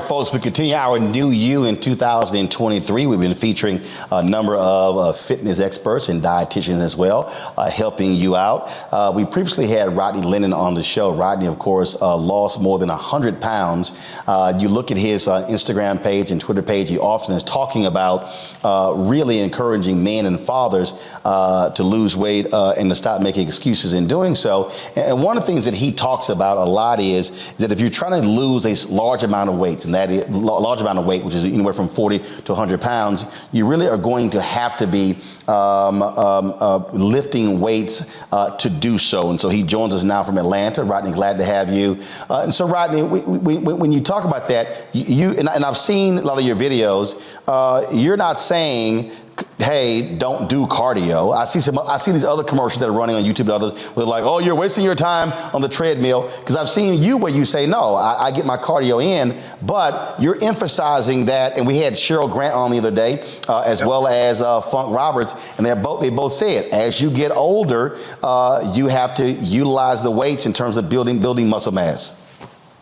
folks, we continue our New You in 2023. We've been featuring a number of fitness experts and dietitians as well, helping you out. We previously had Rodney Lenon on the show. Rodney, of course, lost more than 100 pounds. You look at his Instagram page and Twitter page, he often is talking about really encouraging men and fathers to lose weight and to stop making excuses in doing so. And one of the things that he talks about a lot is that if you're trying to lose a large amount of weight, and that is large amount of weight, which is anywhere from 40 to 100 pounds, you really are going to have to be lifting weights to do so. And so he joins us now from Atlanta. Rodney, glad to have you. And so Rodney, when you talk about that, and I've seen a lot of your videos, you're not saying, hey, don't do cardio. I see these other commercials that are running on YouTube and others where they're like, oh, you're wasting your time on the treadmill. Because I've seen you where you say, no, I get my cardio in, but you're emphasizing that. And we had Cheryl Grant on the other day, as well as Funk Roberts, and they both said, as you get older, you have to utilize the weights in terms of building muscle mass.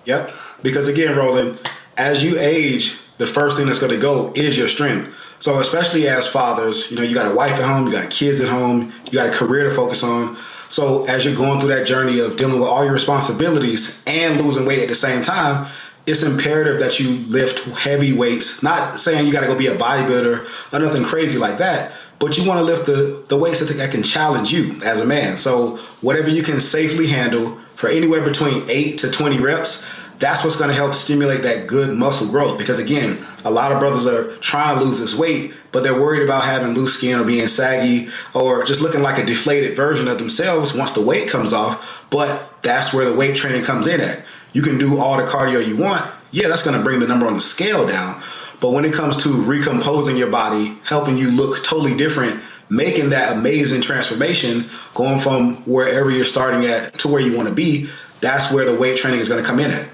Yep. Because again, Roland, as you age, the first thing that's going to go is your strength. So especially as fathers, you got a wife at home, you got kids at home, you got a career to focus on. So as you're going through that journey of dealing with all your responsibilities and losing weight at the same time, it's imperative that you lift heavy weights. Not saying you got to go be a bodybuilder or nothing crazy like that, but you want to lift the weights that can challenge you as a man. So whatever you can safely handle for anywhere between 8 to 20 reps, that's what's going to help stimulate that good muscle growth. Because again, a lot of brothers are trying to lose this weight, but they're worried about having loose skin or being saggy or just looking like a deflated version of themselves once the weight comes off. But that's where the weight training comes in at. You can do all the cardio you want. Yeah, that's going to bring the number on the scale down. But when it comes to recomposing your body, helping you look totally different, making that amazing transformation, going from wherever you're starting at to where you want to be, that's where the weight training is going to come in at.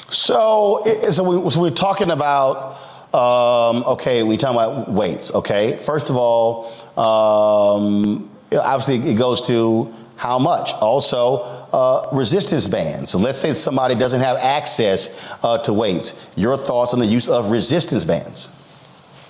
So we're talking about, we're talking about weights, okay? First of all, obviously it goes to how much. Also, resistance bands. So let's say somebody doesn't have access to weights. Your thoughts on the use of resistance bands?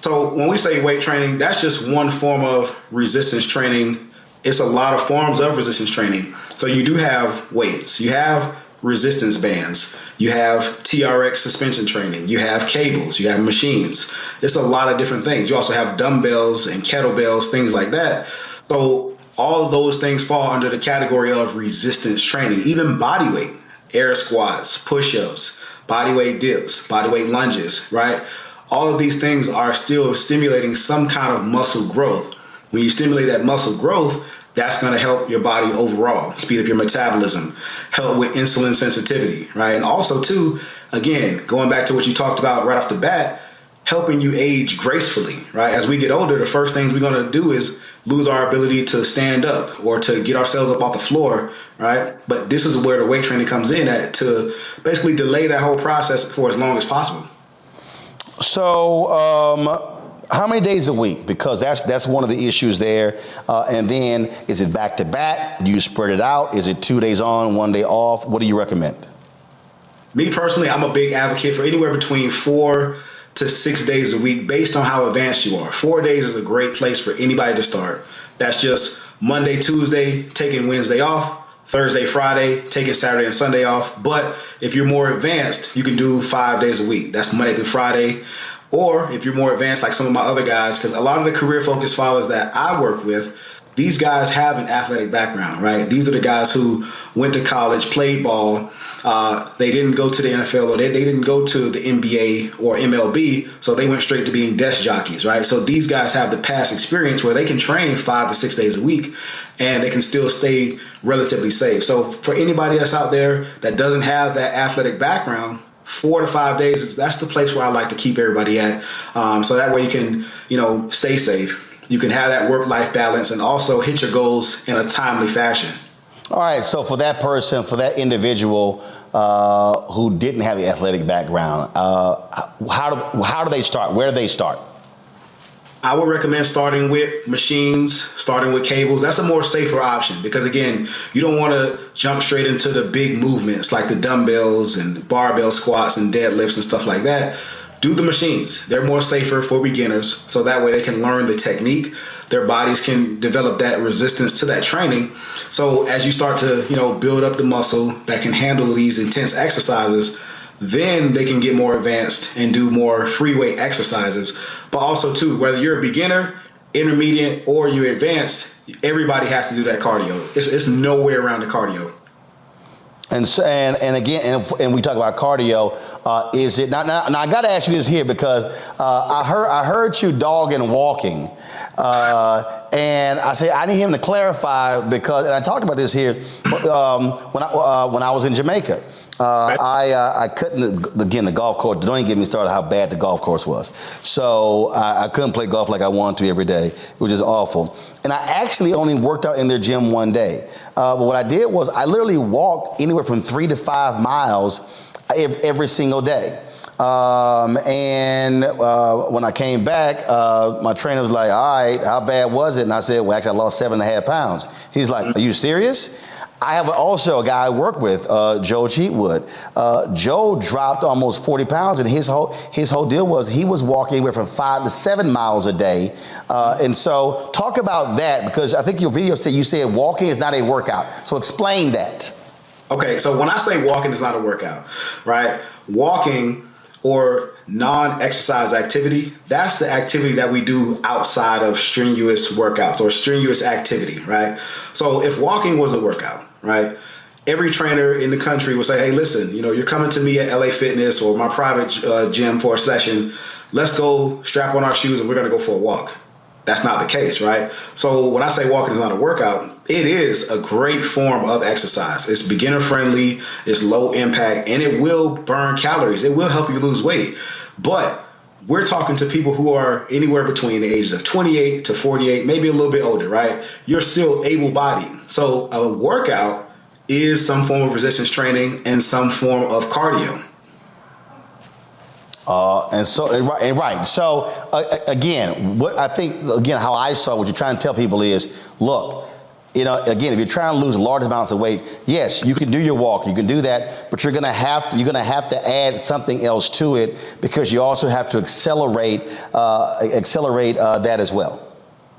So when we say weight training, that's just one form of resistance training. It's a lot of forms of resistance training. So you do have weights. You have resistance bands. You have TRX suspension training. You have cables. You have machines. It's a lot of different things. You also have dumbbells and kettlebells, things like that. So all of those things fall under the category of resistance training. Even body weight, air squats, push-ups, body weight dips, body weight lunges, right? All of these things are still stimulating some kind of muscle growth. When you stimulate that muscle growth, that's going to help your body overall, speed up your metabolism, help with insulin sensitivity, right? And also, too, again, going back to what you talked about right off the bat, helping you age gracefully, right? As we get older, the first things we're going to do is lose our ability to stand up or to get ourselves up off the floor, right? But this is where the weight training comes in at, to basically delay that whole process for as long as possible. So, how many days a week? Because that's one of the issues there. And then is it back to back? Do you spread it out? Is it 2 days on, 1 day off? What do you recommend? Me personally, I'm a big advocate for anywhere between 4 to 6 days a week based on how advanced you are. 4 days is a great place for anybody to start. That's just Monday, Tuesday, taking Wednesday off, Thursday, Friday, taking Saturday and Sunday off. But if you're more advanced, you can do 5 days a week. That's Monday through Friday. Or if you're more advanced, like some of my other guys, because a lot of the career-focused fathers that I work with, these guys have an athletic background, right? These are the guys who went to college, played ball. They didn't go to the NFL or they didn't go to the NBA or MLB, so they went straight to being desk jockeys, right? So these guys have the past experience where they can train 5 to 6 days a week and they can still stay relatively safe. So for anybody that's out there that doesn't have that athletic background, 4 to 5 days, that's the place where I like to keep everybody at. So that way you can, stay safe. You can have that work-life balance and also hit your goals in a timely fashion. All right, so for that person, for that individual who didn't have the athletic background, how do they start? Where do they start? I would recommend starting with machines, starting with cables. That's a more safer option because, again, you don't want to jump straight into the big movements like the dumbbells and barbell squats and deadlifts and stuff like that. Do the machines. They're more safer for beginners, so that way they can learn the technique. Their bodies can develop that resistance to that training. So as you start to, build up the muscle that can handle these intense exercises, then they can get more advanced and do more free weight exercises. But also, too, whether you're a beginner, intermediate, or you're advanced, everybody has to do that cardio. It's no way around the cardio. And so, and again, and we talk about cardio. Is it now? I got to ask you this here because I heard you dogging walking, and I said I need him to clarify because, and I talked about this here when I was in Jamaica. I couldn't, again, the golf course, don't even get me started how bad the golf course was. So I couldn't play golf like I wanted to every day. It was just awful. And I actually only worked out in their gym one day. But what I did was I literally walked anywhere from 3 to 5 miles every single day. And when I came back, my trainer was like, all right, how bad was it? And I said, well, actually, I lost 7.5 pounds. He's like, are you serious? I have also a guy I work with, Joe Cheatwood. Joe dropped almost 40 pounds, and his whole deal was he was walking anywhere from 5 to 7 miles a day. And so talk about that, because I think your video said you said walking is not a workout. So explain that. Okay, so when I say walking is not a workout, right? Walking or non-exercise activity, that's the activity that we do outside of strenuous workouts or strenuous activity, right? So if walking was a workout, right, every trainer in the country would say, hey, listen, you're coming to me at LA Fitness or my private gym for a session. Let's go strap on our shoes and we're going to go for a walk. That's not the case, right? So when I say walking is not a workout, it is a great form of exercise. It's beginner friendly, it's low impact, and it will burn calories. It will help you lose weight. But we're talking to people who are anywhere between the ages of 28 to 48, maybe a little bit older, right? You're still able-bodied. So a workout is some form of resistance training and some form of cardio. Right. So again, what I think, how I saw what you're trying to tell people is, look, again, if you're trying to lose large amounts of weight, yes, you can do your walk, you can do that, but you're gonna have to add something else to it because you also have to accelerate that as well.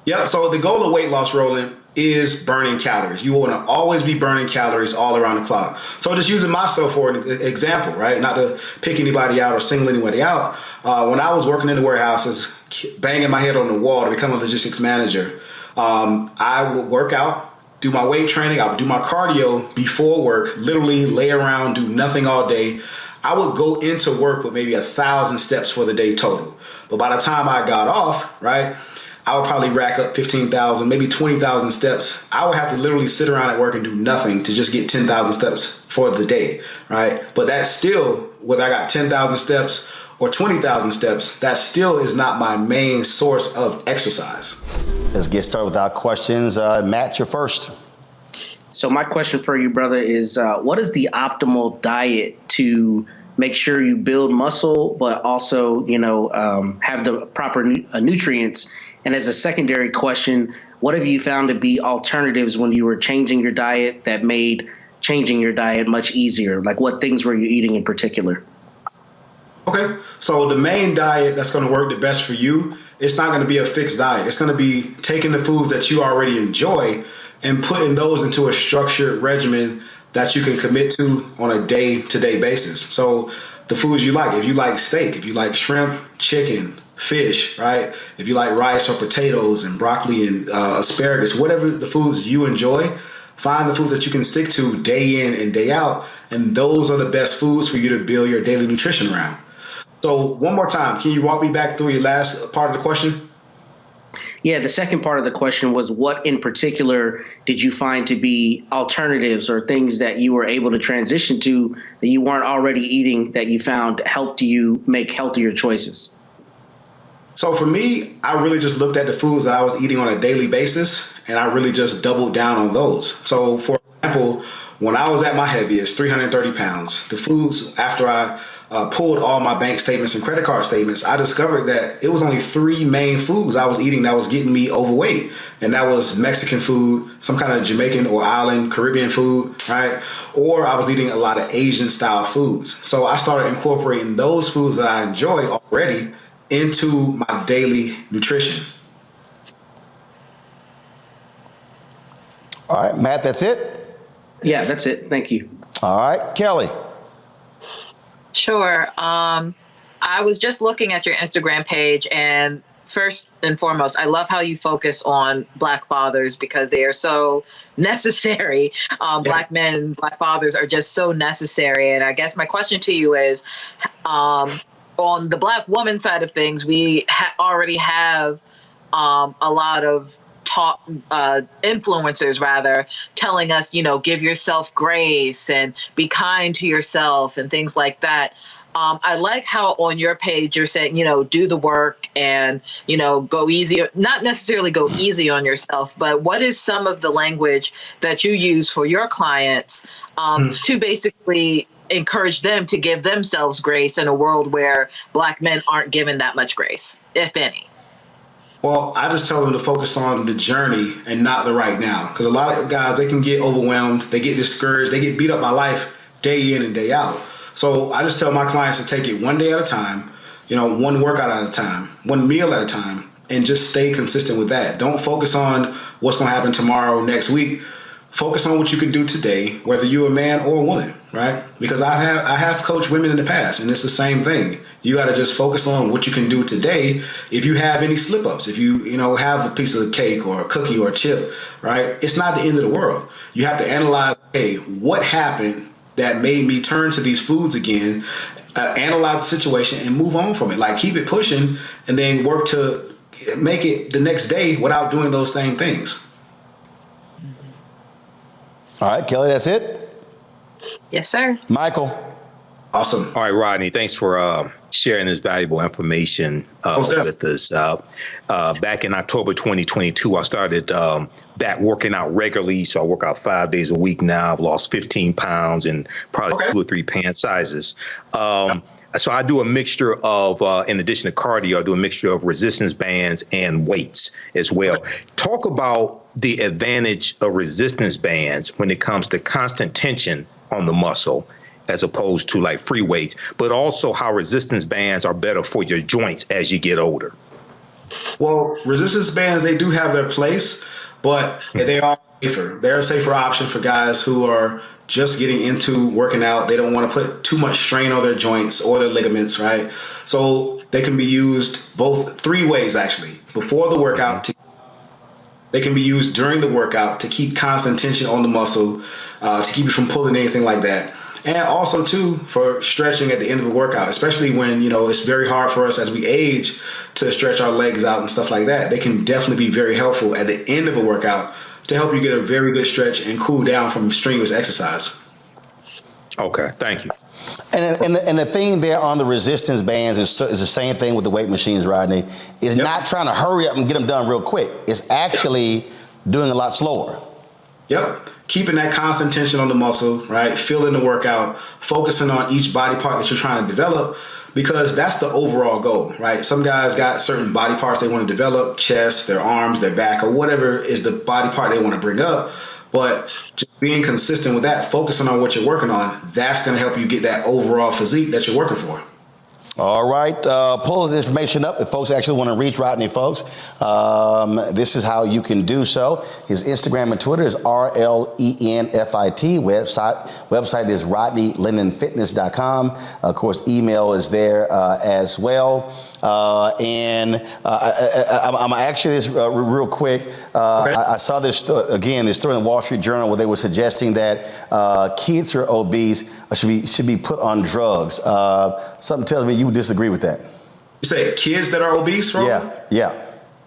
Yeah. So the goal of weight loss, Roland, is burning calories. You want to always be burning calories all around the clock. So just using myself for an example, right? Not to pick anybody out or single anybody out. When I was working in the warehouses, banging my head on the wall to become a logistics manager, I would work out, do my weight training. I would do my cardio before work, literally lay around, do nothing all day. I would go into work with maybe 1,000 steps for the day total. But by the time I got off, right, I would probably rack up 15,000, maybe 20,000 steps. I would have to literally sit around at work and do nothing to just get 10,000 steps for the day, right? But that's still, whether I got 10,000 steps or 20,000 steps, that still is not my main source of exercise. Let's get started with our questions. Matt, you're first. So my question for you, brother, is what is the optimal diet to make sure you build muscle, but also, have the proper nutrients? And as a secondary question, what have you found to be alternatives when you were changing your diet that made changing your diet much easier? Like what things were you eating in particular? Okay, so the main diet that's going to work the best for you, it's not going to be a fixed diet. It's going to be taking the foods that you already enjoy and putting those into a structured regimen that you can commit to on a day-to-day basis. So the foods you like, if you like steak, if you like shrimp, chicken, fish, right? If you like rice or potatoes and broccoli and asparagus, whatever the foods you enjoy, find the foods that you can stick to day in and day out. And those are the best foods for you to build your daily nutrition around. So one more time, can you walk me back through your last part of the question? Yeah, the second part of the question was what in particular did you find to be alternatives or things that you were able to transition to that you weren't already eating that you found helped you make healthier choices? So for me, I really just looked at the foods that I was eating on a daily basis, and I really just doubled down on those. So for example, when I was at my heaviest, 330 pounds, the foods after I pulled all my bank statements and credit card statements, I discovered that it was only three main foods I was eating that was getting me overweight. And that was Mexican food, some kind of Jamaican or island Caribbean food, right? Or I was eating a lot of Asian style foods. So I started incorporating those foods that I enjoy already into my daily nutrition. All right, Matt, that's it? Yeah, that's it. Thank you. All right, Kelly. Sure. I was just looking at your Instagram page, and first and foremost, I love how you focus on Black fathers because they are so necessary. Black men and Black fathers are just so necessary. And I guess my question to you is, on the Black woman side of things, we already have a lot of influencers rather telling us, give yourself grace and be kind to yourself and things like that. I like how on your page you're saying, do the work and, go easy, not necessarily go easy on yourself, but what is some of the language that you use for your clients to basically encourage them to give themselves grace in a world where Black men aren't given that much grace, if any? Well, I just tell them to focus on the journey and not the right now. Because a lot of guys, they can get overwhelmed, they get discouraged, they get beat up by life day in and day out. So I just tell my clients to take it one day at a time, one workout at a time, one meal at a time, and just stay consistent with that. Don't focus on what's going to happen tomorrow, next week. Focus on what you can do today, whether you're a man or a woman, right? Because I have coached women in the past, and it's the same thing. You got to just focus on what you can do today. If you have any slip-ups, if you have a piece of cake or a cookie or a chip, right? It's not the end of the world. You have to analyze, hey, what happened that made me turn to these foods again, analyze the situation and move on from it. Like keep it pushing and then work to make it the next day without doing those same things. All right, Kelly, that's it? Yes, sir. Michael. Awesome. All right, Rodney, thanks for sharing this valuable information with us. Back in October 2022, I started back working out regularly. So I work out 5 days a week now. I've lost 15 pounds and probably 2 or 3 pant sizes. So I do a mixture of, in addition to cardio, I do a mixture of resistance bands and weights as well. Talk about the advantage of resistance bands when it comes to constant tension on the muscle, as opposed to like free weights, but also how resistance bands are better for your joints as you get older. Well, resistance bands, they do have their place, but they are safer. They're a safer option for guys who are just getting into working out. They don't want to put too much strain on their joints or their ligaments, right? So they can be used both 3 ways, actually. Before the workout, they can be used during the workout to keep constant tension on the muscle, to keep you from pulling anything like that. And also, too, for stretching at the end of a workout, especially when, it's very hard for us as we age to stretch our legs out and stuff like that. They can definitely be very helpful at the end of a workout to help you get a very good stretch and cool down from strenuous exercise. Okay, thank you. And the thing there on the resistance bands is the same thing with the weight machines, Rodney. It's not trying to hurry up and get them done real quick. It's actually doing a lot slower. Yep. Keeping that constant tension on the muscle, right? Feeling the workout, focusing on each body part that you're trying to develop, because that's the overall goal, right? Some guys got certain body parts they want to develop, chest, their arms, their back, or whatever is the body part they want to bring up. But just being consistent with that, focusing on what you're working on, that's going to help you get that overall physique that you're working for. All right, pull this information up if folks actually want to reach Rodney, folks. This is how you can do so. His Instagram and Twitter is RLENFIT. Website is RodneyLenonFitness.com. Of course, email is there as well. I'm actually this real quick. Okay. I saw this story in the Wall Street Journal where they were suggesting that kids who are obese should be put on drugs. Something tells me you would disagree with that. You say kids that are obese, Roland? Yeah.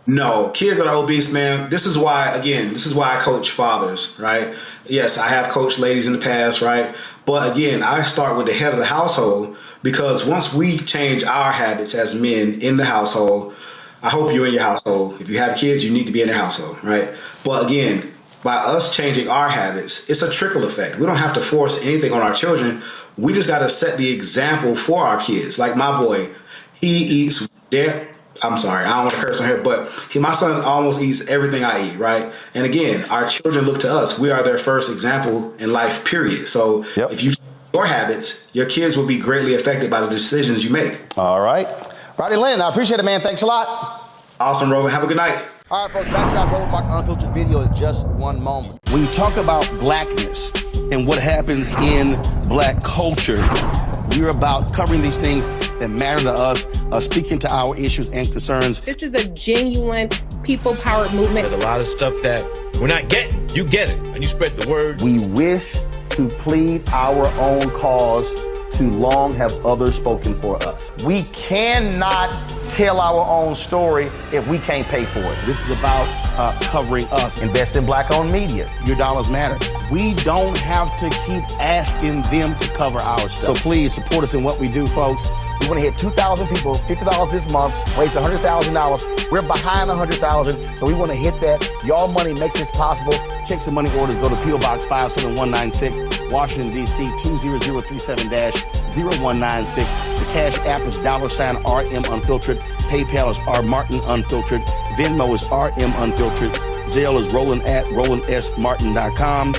No, kids that are obese, man. This is why I coach fathers, right? Yes, I have coached ladies in the past, right? But again, I start with the head of the household, because once we change our habits as men in the household, I hope you're in your household. If you have kids, you need to be in the household, right? But again, by us changing our habits, it's a trickle effect. We don't have to force anything on our children. we just got to set the example for our kids. Like my boy, he eats I'm sorry, I don't want to curse on here, but my son almost eats everything I eat, right? And again, our children look to us. We are their first example in life, period. So if you your habits, your kids will be greatly affected by the decisions you make. All right. Rodney Lenon, I appreciate it, man. Thanks a lot. Awesome, Roland. Have a good night. All right, folks, back to our Roland Martin Unfiltered video in just one moment. When you talk about blackness and what happens in black culture, we're about covering these things that matter to us, speaking to our issues and concerns. This is a genuine people-powered movement. There's a lot of stuff that we're not getting. You get it, and you spread the word. We wish to plead our own cause. Too long have others spoken for us. We cannot tell our own story if we can't pay for it. This is about covering us. Invest in black-owned media. Your dollars matter. We don't have to keep asking them to cover our stuff. So please support us in what we do, folks. We want to hit 2,000 people, $50 this month, raise $100,000. We're behind 100,000, so we want to hit that. Y'all money makes this possible. Check some money orders. Go to P.O. Box 57196, Washington, D.C. 20037-0196. The Cash App is $RM Unfiltered. PayPal is R Martin Unfiltered. Venmo is RM Unfiltered. Zelle is Roland@RolandSMartin.com.